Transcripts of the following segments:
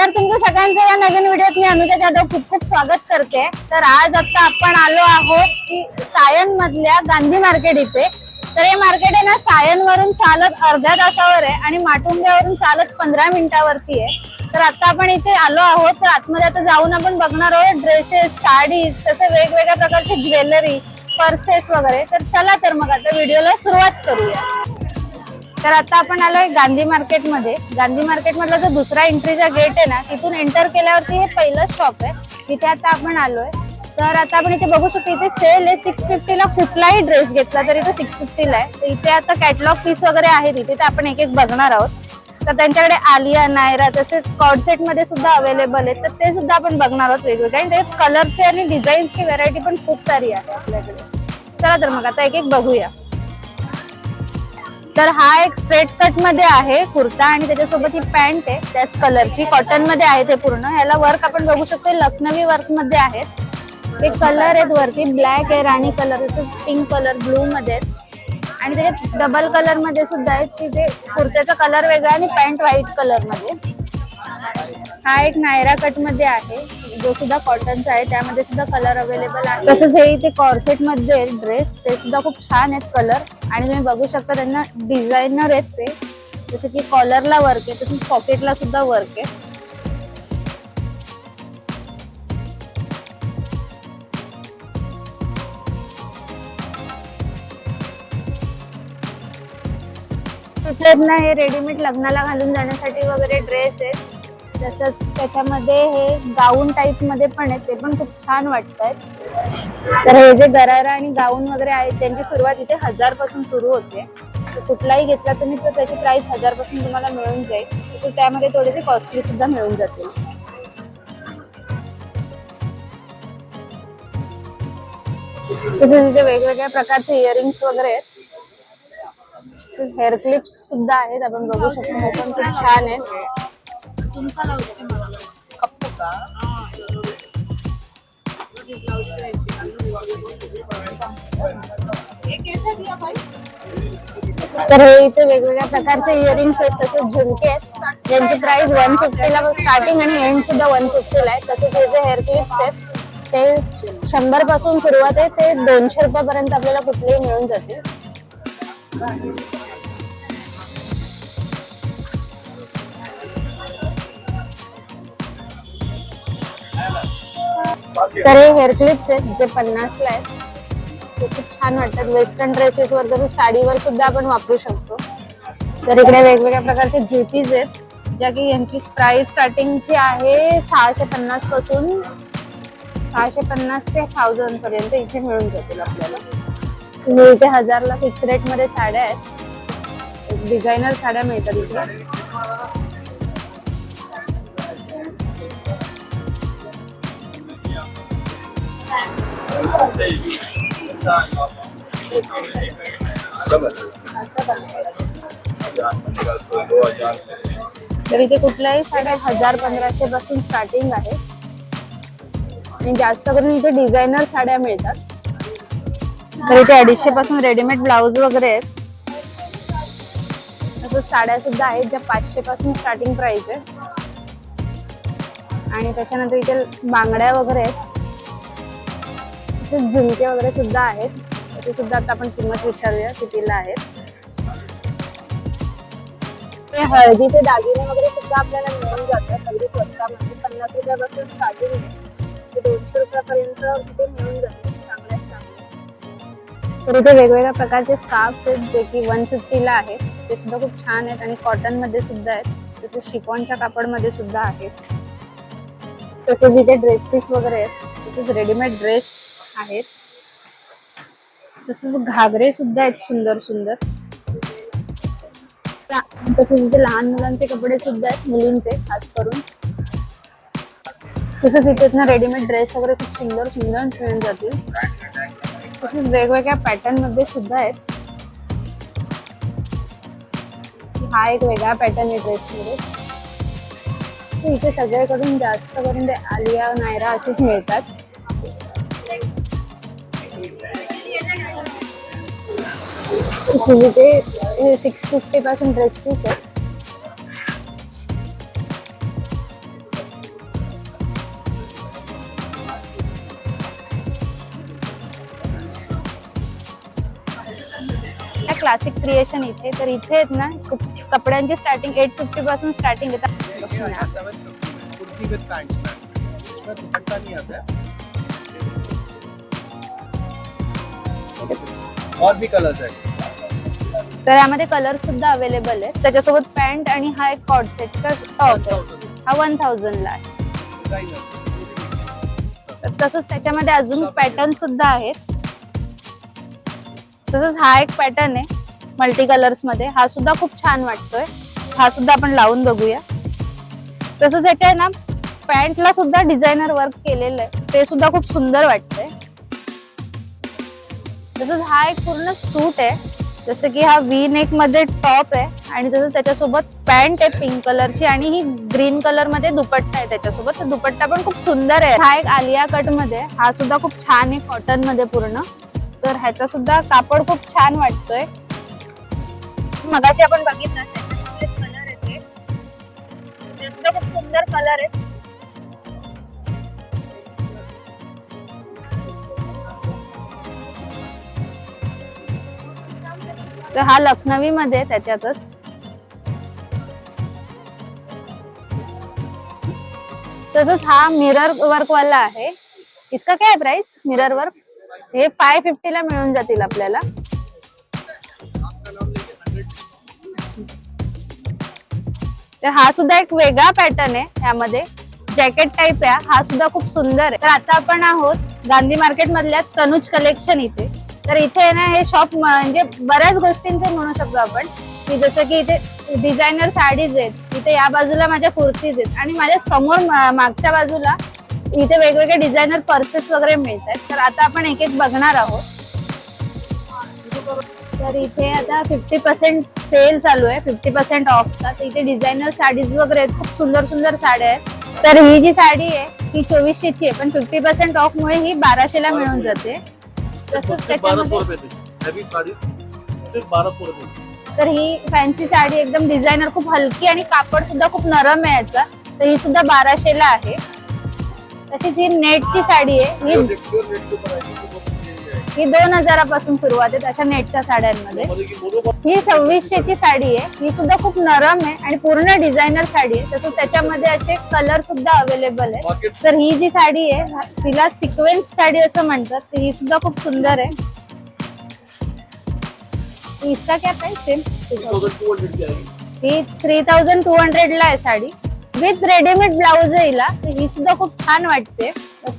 तर तुमचं सगळ्यांचं या नवीन व्हिडिओत मी अनुजा जाधव खूप खूप स्वागत करते। तर आज आता आपण आलो आहोत की सायन मधल्या गांधी मार्केट इथे। तर हे मार्केट आहे ना सायन वरून चालत अर्ध्या तासावर आहे आणि माटुंग्यावरून चालत 15 मिनिटावरती आहे। तर आता आपण इथे आलो आहोत, तर आतमध्ये आता जाऊन आपण बघणार आहोत ड्रेसेस, साडी, तसे वेगवेगळ्या प्रकारची ज्वेलरी, पर्सेस वगैरे। तर चला तर मग आता व्हिडिओला सुरुवात करूया। तर आता आपण आलोय गांधी मार्केट मध्ये। गांधी मार्केट मधला जो दुसरा एंट्रीचा गेट आहे ना, तिथून एंटर केल्यावरती हे पहिलं शॉप आहे, तिथे आता आपण आलोय। तर आता आपण इथे बघू शकतो, इथे सेल आहे। 650 ला कुठलाही ड्रेस घेतला तरी तो 650 ला आहे। तर इथे आता कॅटलॉग पीस वगैरे आहे तिथे, तर आपण एक एक बघणार आहोत। तर त्यांच्याकडे आलिया, नायरा तसेच कॉर्ड सेट मध्ये सुद्धा अवेलेबल आहे, तर ते सुद्धा आपण बघणार आहोत वेगवेगळे। आणि त्याच्यात कलरचे आणि डिझाईन्सची व्हरायटी पण खूप सारी आहे आपल्याकडे। चला तर मग आता एक एक बघूया। तर हा एक स्ट्रेट कट मध्ये आहे कुर्ता आणि त्याच्यासोबत ही पॅन्ट आहे त्याच कलरची, कॉटन मध्ये आहे ते पूर्ण। ह्याला वर्क आपण बघू शकतो लखनवी वर्क मध्ये आहे। हे कलर आहेत वरती, ब्लॅक आहे, राणी कलर, पिंक कलर, ब्लू मध्ये आणि त्याच्यात डबल कलर मध्ये सुद्धा आहे। तिथे कुर्त्याचा कलर वेगळा आणि पॅन्ट व्हाईट कलर मध्ये। हा एक नायरा कट मध्ये आहे जो सुद्धा कॉटनचा आहे, त्यामध्ये सुद्धा कलर अवेलेबल आहे। तसंच हे इथे कॉर्सेट मध्ये ड्रेस, ते सुद्धा खूप छान आहेत कलर। आणि तुम्ही बघू शकता त्यांना डिझायनर आहेत ते, जसं की कॉलरला वर्क आहे तसंच पॉकेटला सुद्धा वर्क आहे। तिथेच ना हे रेडीमेड लग्नाला घालून जाण्यासाठी वगैरे ड्रेस आहेत। तसंच त्याच्यामध्ये हे गाऊन टाइप मध्ये पण आहे, ते पण खूप छान वाटतात। तर हे जे गरारा आणि गाऊन वगैरे आहेत त्यांची सुरुवात इथे 1000 पासून सुरू होते। तर कुठलाही घेतला तुम्ही तर त्याची प्राइस 1000 पासून तुम्हाला मिळून जाईल। तर त्यामध्ये थोडेसे कॉस्टली सुद्धा मिळून जातील। तसेच इथे वेगवेगळ्या प्रकारचे इयरिंग्स वगैरे आहेत, हेअर क्लिप्स सुद्धा आहेत, आपण बघू शकतो। हे पण खूप छान आहेत। तर हे इथे वेगवेगळ्या प्रकारचे इयरिंग्स आहेत, तसेच झुमके आहेत ज्यांची प्राइस 150 ला स्टार्टिंग आणि एंड सुद्धा 150 ला आहे। तसेच हे जे हेअर क्लिप्स आहेत ते 100 पासून सुरुवात आहे, ते 200 रुपयापर्यंत आपल्याला कुठलेही मिळून जातील। तर हे हेअर क्लिप्स आहेत जे 50 ला आहेत, ते खूप छान वाटतात। वेस्टर्न ड्रेसेस वर तसंच साडीवर सुद्धा आपण वापरू शकतो। तर इकडे वेगवेगळ्या प्रकारचे ज्युतीज आहेत, ज्या की यांची प्राइस स्टार्टिंगची आहे 650 पासून, 650 ते 1000 पर्यंत इथे मिळून जातील आपल्याला। इथे 1000 ला फिक्स रेट मध्ये साड्या आहेत, डिझायनर साड्या मिळतात इथे। तर इथे कुठल्याही साड्या 1000-1500 पासून स्टार्टिंग आहे आणि जास्त करून इथे डिझायनर साड्या मिळतात। तर इथे 250 पासून रेडीमेड ब्लाउज वगैरे आहेत, तसंच साड्या सुद्धा आहेत ज्या 500 पासून स्टार्टिंग प्राइस आहे। आणि त्याच्यानंतर इथे बांगड्या वगैरे आहेत, झुमके वगैरे सुद्धा आहेत, ते सुद्धा आता आपण किंमत विचारूया कितीला आहेत। ते हळदीचे दागिने वगैरे सुद्धा आपल्याला मिळून जातात अगदी स्वस्तामध्ये, 50 रुपयापासून स्टार्टिंग आहे ते 200 रुपयापर्यंत तिथे मिळून जातात चांगल्यात चांगले। तर इथे वेगवेगळ्या प्रकारचे स्कार्फ्स आहेत जे की 150 ला आहेत, ते सुद्धा खूप छान आहेत आणि कॉटन मध्ये सुद्धा आहेत, तसेच शिफॉनच्या कापड मध्ये सुद्धा आहेत। तसेच इथे ड्रेस पीस वगैरे आहेत, तसेच रेडीमेड ड्रेस आहेत, तसेच घागरे सुद्धा आहेत सुंदर सुंदर। तसेच इथे लहान मुलांचे कपडे सुद्धा आहेत, मुलींचे खास करून। तसेच इथे ना रेडीमेड ड्रेस वगैरे खूप सुंदर सुंदर मिळून जातील, तसेच वेगवेगळ्या पॅटर्न मध्ये सुद्धा आहेत। हा एक वेगळा पॅटर्न आहे ड्रेस मध्ये। इथे सगळ्याकडून जास्त करून ते आलिया, नायरा असेच मिळतात। इथे 650 पासून ड्रेस पीस आहे। क्लासिक क्रिएशन इथे. तर इथे आहेत ना कपड्यांची स्टार्टिंग 850 पासून स्टार्टिंग येतात. और भी कलर्स आहेत. तर यामध्ये कलर सुद्धा अवेलेबल आहे. त्याच्यासोबत पॅन्ट आणि हा एक कॉर्ड सेटचा टॉप आहे. हा 1000 ला आहे. तसंच त्याच्यामध्ये अजून पॅटर्न सुद्धा आहेत. तसंच हा एक पॅटर्न आहे मल्टी कलर्स मध्ये. हा सुद्धा खूप छान वाटतोय. हा सुद्धा आपण लावून बघूया. तसंच त्याच्या ना पॅन्टला सुद्धा डिझायनर वर्क केलेलं आहे. ते सुद्धा खूप सुंदर वाटतंय. तसंच हा एक पूर्ण सूट आहे. जसं की हा व्ही नेक मध्ये टॉप आहे आणि तसंच त्याच्यासोबत पॅन्ट आहे पिंक कलरची आणि ही ग्रीन कलर मध्ये दुपट्टा आहे त्याच्यासोबत. दुपट्टा पण खूप सुंदर आहे. हा एक आलिया कट मध्ये. हा सुद्धा खूप छान आहे कॉटन मध्ये पूर्ण. तर ह्याचा सुद्धा कापड खूप छान वाटतोय. मगाशी आपण बघितलं त्याच्यामध्ये कलर येते. ते सुद्धा खूप सुंदर कलर आहे. तर हा लखनवी मध्ये त्याच्यातच. तसंच हा मिरर वर्क वाला आहे. इसका क्या है प्राइस मिरर वर्क? हे 550 ला मिळून जातील आपल्याला. तर हा सुद्धा एक वेगळा पॅटर्न आहे. यामध्ये जॅकेट टाइप आहे. हा सुद्धा खूप सुंदर आहे. तर आता आपण आहोत गांधी मार्केट मधल्या तनुज कलेक्शन इथे. तर इथे ना हे शॉप म्हणजे बऱ्याच गोष्टींचे म्हणू शकतो आपण, की जसं की इथे डिझायनर साडीज आहेत. इथे या बाजूला माझ्या कुर्तीज आहेत आणि माझ्या समोर मागच्या बाजूला इथे वेगवेगळे डिझायनर पर्सेस वगैरे मिळतात. तर आता आपण एक एक बघणार आहोत. तर इथे आता 50% सेल चालू आहे. 50% ऑफचा. तर इथे डिझायनर साडीज वगैरे आहेत. खूप सुंदर सुंदर साड्या आहेत. तर ही जी साडी आहे ती 2400 ची आहे पण 50% ऑफ मुळे ही 1200 ला मिळून जाते. तसंच त्याच्यामध्ये तर ही फॅन्सी साडी एकदम डिझायनर खूप हलकी आणि कापड सुद्धा खूप नरम आहे याचा. तर ही सुद्धा 1200 ला आहे. तशीच ही नेटची साडी आहे. ही 2000 पासून सुरुवात आहे अशा नेटच्या साड्यांमध्ये. ही 2600 ची साडी आहे. ही सुद्धा खूप नरम आहे आणि पूर्ण डिझायनर साडी आहे. तसंच त्याच्यामध्ये असे कलर सुद्धा अवेलेबल आहे. तर ही जी साडी आहे तिला सिक्वेन्स साडी असं म्हणतात. तर ही सुद्धा खूप सुंदर आहे. इसका क्या प्राइस सेम? ही 3200 ला आहे साडी विथ रेडीमेड ब्लाउज आहे हिला. तर ही सुद्धा खूप छान वाटते.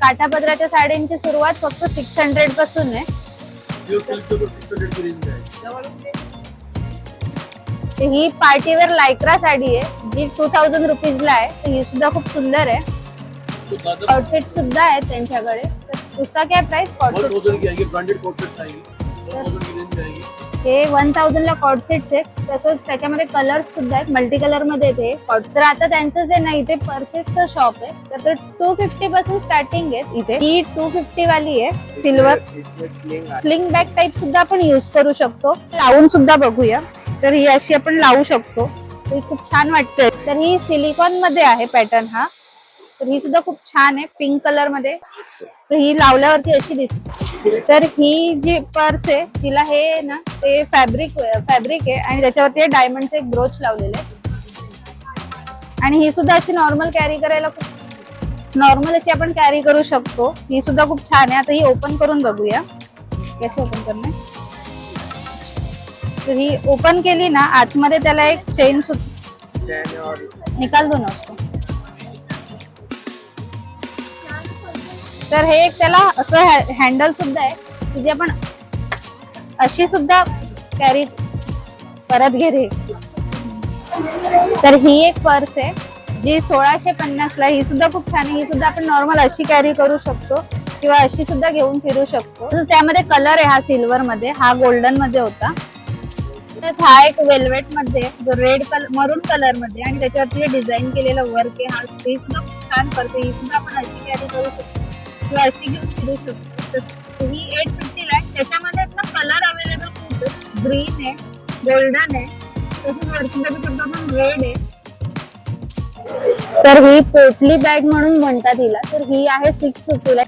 काठापदराच्या साड्यांची सुरुवात फक्त 600 पासून आहे. ही पार्टीवेअर लायक्रा साडी आहे जी 2000 रुपीज ला आहे. तर ही सुद्धा खूप सुंदर आहे. कॉटसेट सुद्धा आहे त्यांच्याकडे. तर उसका क्या प्राइस? हे 1000 ला कॉटसेट्स आहेत. तसंच त्याच्यामध्ये कलर सुद्धा आहेत. मल्टी कलर मध्ये ते. तर आता त्यांचं जे नाही ते पर्सेसचं शॉप आहे. तर 250 पासून स्टार्टिंग आहे इथे. ही 250 वाली आहे सिल्वर. स्लिंग बॅग टाइप सुद्धा आपण युज करू शकतो. लावून सुद्धा बघूया. तर ही अशी आपण लावू शकतो. ही खूप छान वाटते. तर ही सिलिकॉन मध्ये आहे पॅटर्न हा. तर ही सुद्धा खूप छान आहे पिंक कलर मध्ये. तर ही लावल्यावरती अशी दिसते. तर ही जी पर्स आहे तिला हे ना ते फॅब्रिक आहे आणि त्याच्यावरती डायमंडचे एक ब्रोच लावलेले आहे. आणि ही सुद्धा अशी नॉर्मल कॅरी करायला खूप नॉर्मल अशी आपण कॅरी करू शकतो. ही सुद्धा खूप छान आहे. आता ही ओपन करून बघूया कशी ओपन करणार. तर ही ओपन केली ना आतमध्ये त्याला एक चेन निकाल दो ना उसको. तर हे एक त्याला असं हँडल सुद्धा आहे जे आपण अशी सुद्धा कॅरी परत घे रे. तर ही एक पर्स आहे जी 1650 ला. ही सुद्धा खूप छान आहे. ही सुद्धा आपण नॉर्मल अशी कॅरी करू शकतो किंवा अशी सुद्धा घेऊन फिरू शकतो. त्यामध्ये कलर आहे हा सिल्वर मध्ये. हा गोल्डन मध्ये होता. हा एक वेल्वेट मध्ये जो रेड कलर मरून कलर मध्ये आणि त्याच्यावरती डिझाईन केलेलं वर्क आहे. हा ही सुद्धा खूप छान पर्स आहे. ही सुद्धा आपण अशी कॅरी करू शकतो किंवा अशी घेऊन फिरू शकतो. ही 850 ला आहे. त्याच्यामध्ये ना कलर अवेलेबल खूप आहे. ग्रीन आहे, गोल्डन आहे, तसंच वरती पण रेड आहे. तर ही पोटली बॅग म्हणून म्हणतात हिला. तर ही आहे 650 ला.